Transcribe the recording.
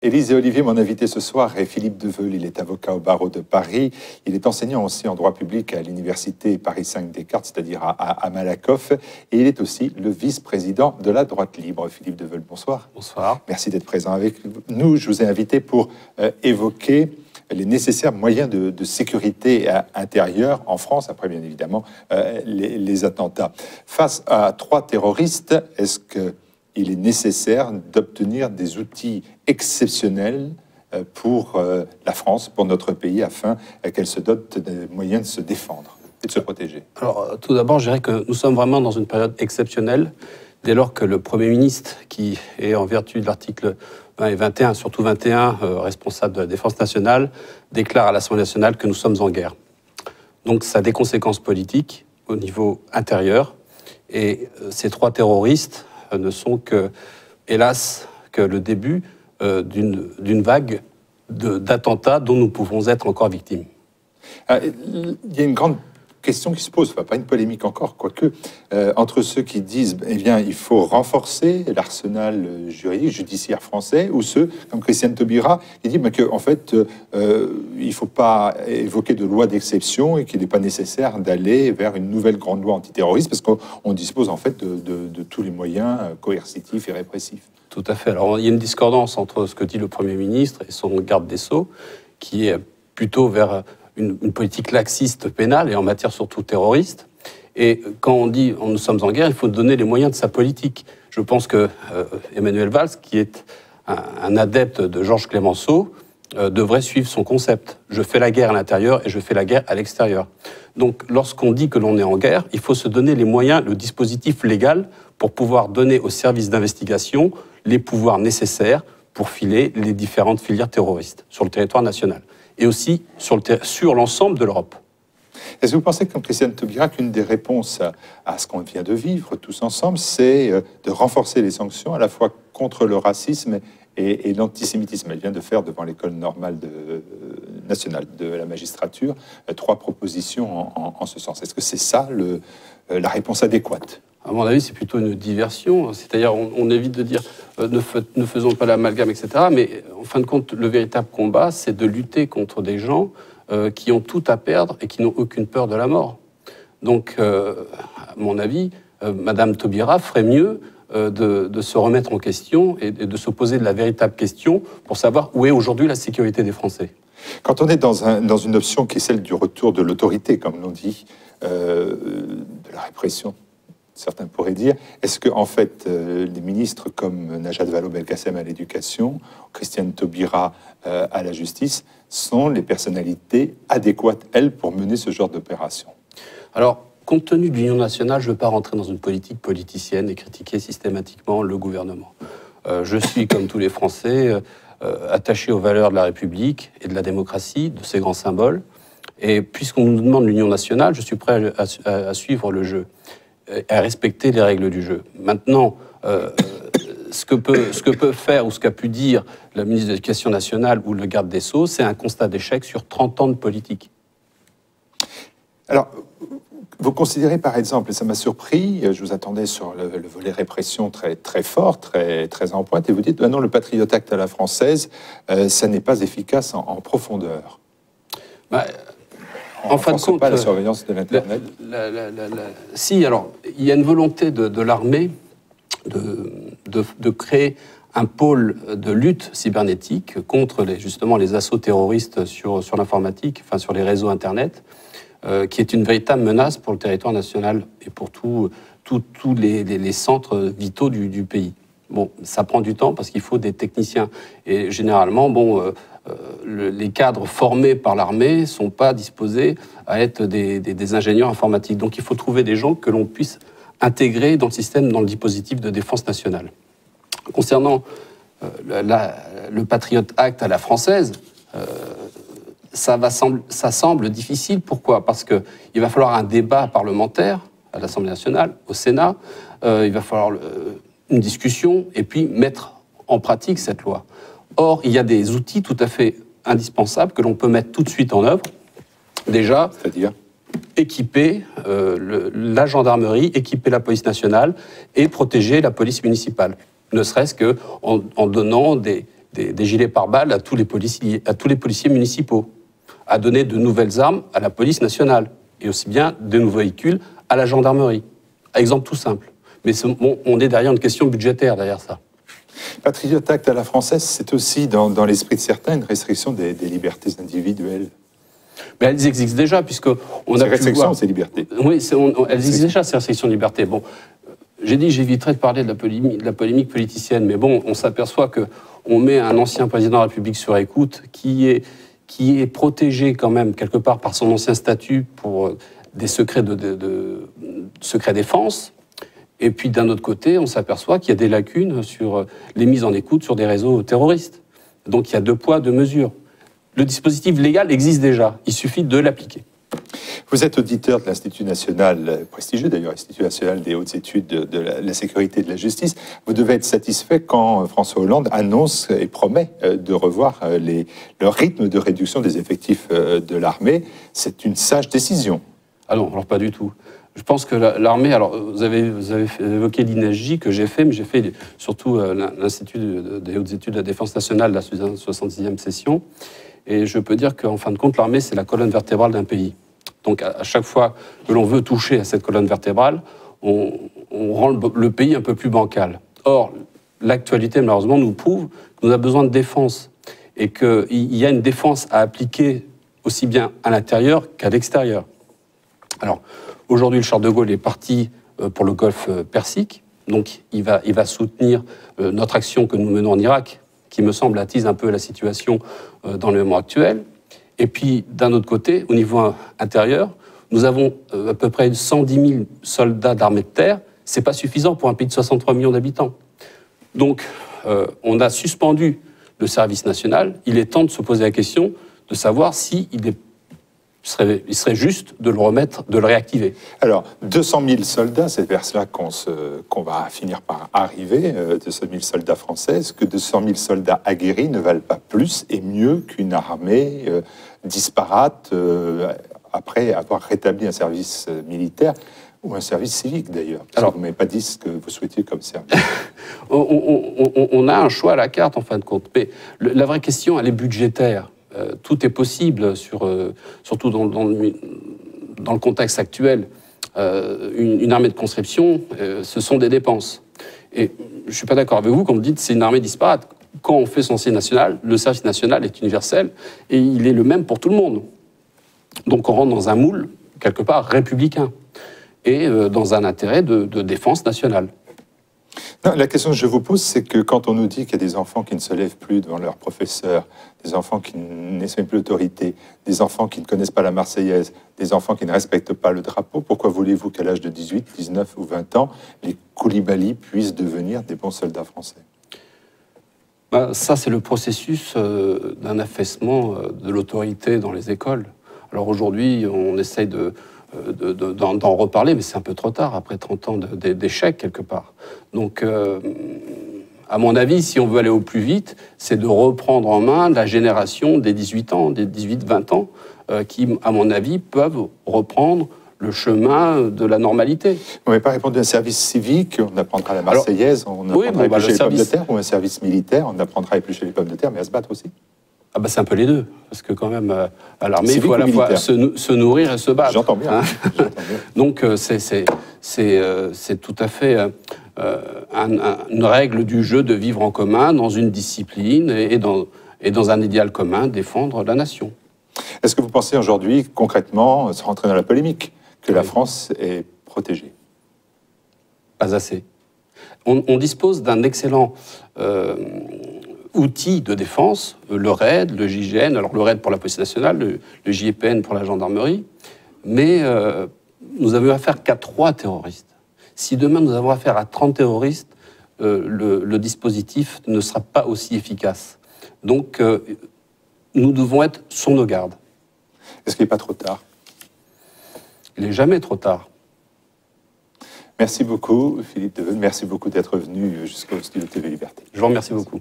Élise et Olivier, mon invité ce soir est Philippe Deveul. Il est avocat au barreau de Paris. Il est enseignant aussi en droit public à l'université Paris 5 Descartes, c'est-à-dire à Malakoff. Et il est aussi le vice-président de la droite libre. Philippe Deveul, bonsoir. Bonsoir. Merci d'être présent avec nous. Je vous ai invité pour évoquer les nécessaires moyens de sécurité intérieure en France, après bien évidemment les attentats. Face à 3 terroristes, est-ce qu'il est nécessaire d'obtenir des outils exceptionnels pour la France, pour notre pays, afin qu'elle se dote des moyens de se défendre et de se protéger? Alors, tout d'abord, je dirais que nous sommes vraiment dans une période exceptionnelle, dès lors que le Premier ministre, qui est en vertu de l'article 20 et 21, surtout 21, responsable de la défense nationale, déclare à l'Assemblée nationale que nous sommes en guerre. Donc ça a des conséquences politiques au niveau intérieur, et ces 3 terroristes ne sont que, hélas, que le début d'une vague d'attentats dont nous pouvons être encore victimes. Il y a une grande question qui se pose, enfin, pas une polémique encore, quoique, entre ceux qui disent eh bien, il faut renforcer l'arsenal juridique, judiciaire français, ou ceux, comme Christiane Taubira, qui disent qu'en fait, il ne faut pas évoquer de loi d'exception et qu'il n'est pas nécessaire d'aller vers une nouvelle grande loi antiterroriste, parce qu'on dispose en fait de tous les moyens coercitifs et répressifs. Tout à fait. Alors, il y a une discordance entre ce que dit le Premier ministre et son garde des Sceaux, qui est plutôt vers une politique laxiste pénale et en matière surtout terroriste. Et quand on dit nous sommes en guerre, il faut donner les moyens de sa politique. Je pense que Emmanuel Valls, qui est un adepte de Georges Clemenceau, devrait suivre son concept. Je fais la guerre à l'intérieur et je fais la guerre à l'extérieur. Donc lorsqu'on dit que l'on est en guerre, il faut se donner les moyens, le dispositif légal pour pouvoir donner aux services d'investigation les pouvoirs nécessaires pour filer les différentes filières terroristes sur le territoire national et aussi sur l'ensemble de l'Europe. Est-ce que vous pensez, comme Christiane Taubira, qu'une des réponses à ce qu'on vient de vivre tous ensemble, c'est de renforcer les sanctions à la fois contre le racisme et l'antisémitisme? Elle vient de faire devant l'école normale nationale de la magistrature 3 propositions en ce sens. Est-ce que c'est ça la réponse adéquate? À mon avis, c'est plutôt une diversion. C'est-à-dire, on évite de dire ne faisons pas l'amalgame, etc. Mais en fin de compte, le véritable combat, c'est de lutter contre des gens qui ont tout à perdre et qui n'ont aucune peur de la mort. Donc, à mon avis, Madame Taubira ferait mieux de se remettre en question et de se poser de la véritable question pour savoir où est aujourd'hui la sécurité des Français. Quand on est dans une option qui est celle du retour de l'autorité, comme l'on dit, de la répression, certains pourraient dire, est-ce que en fait les ministres comme Najat Vallaud-Belkacem à l'éducation, Christiane Taubira à la justice, sont les personnalités adéquates, elles, pour mener ce genre d'opération? Alors, compte tenu de l'Union nationale, je ne veux pas rentrer dans une politique politicienne et critiquer systématiquement le gouvernement. Je suis, comme tous les Français, attaché aux valeurs de la République et de la démocratie, de ces grands symboles. Et puisqu'on nous demande l'Union nationale, je suis prêt à suivre le jeu, à respecter les règles du jeu. Maintenant, ce que peut faire ou ce qu'a pu dire la ministre de l'Éducation nationale ou le garde des Sceaux, c'est un constat d'échec sur 30 ans de politique. Alors, vous considérez par exemple, et ça m'a surpris, je vous attendais sur le volet répression très, très fort, très, très en pointe, et vous dites, non, le Patriot Act à la française, ça n'est pas efficace en profondeur. En fin de compte, pas la surveillance de l'Internet. Si, alors, il y a une volonté de l'armée de créer un pôle de lutte cybernétique contre justement les assauts terroristes sur l'informatique, enfin sur les réseaux Internet, qui est une véritable menace pour le territoire national et pour tous les centres vitaux du pays. Bon, ça prend du temps parce qu'il faut des techniciens. Et généralement, les cadres formés par l'armée ne sont pas disposés à être des ingénieurs informatiques. Donc il faut trouver des gens que l'on puisse intégrer dans le système, dans le dispositif de défense nationale. Concernant le Patriot Act à la française, ça semble difficile. Pourquoi? Parce qu'il va falloir un débat parlementaire à l'Assemblée nationale, au Sénat. Il va falloir une discussion et puis mettre en pratique cette loi. Or, il y a des outils tout à fait indispensables que l'on peut mettre tout de suite en œuvre. Déjà, c'est-à-dire équiper la gendarmerie, équiper la police nationale et protéger la police municipale. Ne serait-ce qu'en donnant des des gilets pare-balles à tous les policiers municipaux, à donner de nouvelles armes à la police nationale, et aussi bien de nouveaux véhicules à la gendarmerie. Exemple tout simple. Mais bon, on est derrière une question budgétaire derrière ça. Patriot Act à la française, c'est aussi, dans l'esprit de certains, une restriction des libertés individuelles. Mais elles existent déjà, puisqu'on a ces pu restrictions, voir... ces libertés. Oui, elles existent déjà, ces restrictions de liberté. Bon, j'ai dit, j'éviterai de parler de la polémique politicienne, mais bon, on s'aperçoit qu'on met un ancien président de la République sur écoute qui est protégé quand même quelque part par son ancien statut pour des secrets secrets défense. Et puis d'un autre côté, on s'aperçoit qu'il y a des lacunes sur les mises en écoute sur des réseaux terroristes. Donc il y a 2 poids, 2 mesures. Le dispositif légal existe déjà, il suffit de l'appliquer. Vous êtes auditeur de l'Institut national, prestigieux d'ailleurs, Institut national des hautes études de la sécurité et de la justice. Vous devez être satisfait quand François Hollande annonce et promet de revoir le rythme de réduction des effectifs de l'armée. C'est une sage décision. Ah non, alors pas du tout. Je pense que l'armée, alors vous avez évoqué l'INSJ que j'ai fait, mais j'ai fait surtout l'Institut des hautes études de la défense nationale, la 66e session. Et je peux dire qu'en fin de compte, l'armée, c'est la colonne vertébrale d'un pays. Donc à chaque fois que l'on veut toucher à cette colonne vertébrale, on rend le pays un peu plus bancal. Or, l'actualité, malheureusement, nous prouve qu'on a besoin de défense et qu'il y a une défense à appliquer aussi bien à l'intérieur qu'à l'extérieur. Alors, aujourd'hui, le Charles de Gaulle est parti pour le Golfe Persique, donc il va soutenir notre action que nous menons en Irak, qui me semble attise un peu la situation dans le moment actuel. Et puis, d'un autre côté, au niveau intérieur, nous avons à peu près 110 000 soldats d'armée de terre. Ce n'est pas suffisant pour un pays de 63 millions d'habitants. Donc, on a suspendu le service national. Il est temps de se poser la question de savoir s'il serait juste de le remettre, de le réactiver. Alors, 200 000 soldats, c'est vers cela qu'on va finir par arriver, 200 000 soldats français. Est-ce que 200 000 soldats aguerris ne valent pas plus et mieux qu'une armée disparate après avoir rétabli un service militaire ou un service civique d'ailleurs? Alors, vous ne m'avez pas dit ce que vous souhaitiez comme service. On a un choix à la carte en fin de compte, mais la vraie question, elle est budgétaire. Tout est possible, surtout dans le contexte actuel. Une armée de conscription, ce sont des dépenses. Et je ne suis pas d'accord avec vous quand vous dites que c'est une armée disparate. Quand on fait son service national, le service national est universel et il est le même pour tout le monde. Donc on rentre dans un moule, quelque part, républicain et dans un intérêt de défense nationale. Non, la question que je vous pose, c'est que quand on nous dit qu'il y a des enfants qui ne se lèvent plus devant leurs professeurs, des enfants qui n'expriment plus l'autorité, des enfants qui ne connaissent pas la Marseillaise, des enfants qui ne respectent pas le drapeau, pourquoi voulez-vous qu'à l'âge de 18, 19 ou 20 ans, les Koulibaly puissent devenir des bons soldats français? Ça, c'est le processus d'un affaissement de l'autorité dans les écoles. Alors aujourd'hui, on essaye d'en reparler, mais c'est un peu trop tard, après 30 ans d'échec, quelque part. Donc, à mon avis, si on veut aller au plus vite, c'est de reprendre en main la génération des 18 ans, des 18-20 ans, qui, à mon avis, peuvent reprendre le chemin de la normalité. Vous n'avez pas répondu à un service civique, on apprendra la Marseillaise, on apprendra à éplucher les pommes de terre, ou un service militaire, on apprendra à éplucher les pommes de terre, mais à se battre aussi. Ah bah c'est un peu les deux, parce que quand même, à l'armée, il faut à la fois se nourrir et se battre. J'entends bien. Hein, bien. Donc c'est tout à fait une règle du jeu de vivre en commun, dans une discipline et dans un idéal commun, défendre la nation. Est-ce que vous pensez aujourd'hui, concrètement, sans rentrer dans la polémique, que la France est protégée? Pas assez. On dispose d'un excellent outil de défense, le RAID, le GIGN, alors le RAID pour la police nationale, le GIPN pour la gendarmerie, mais nous avons affaire qu'à 3 terroristes. Si demain nous avons affaire à 30 terroristes, le dispositif ne sera pas aussi efficace. Donc nous devons être sur nos gardes. Est-ce qu'il n'est pas trop tard? Il n'est jamais trop tard. Merci beaucoup, Philippe Deveune. Merci beaucoup d'être venu jusqu'au studio TV Liberté. Je vous remercie beaucoup.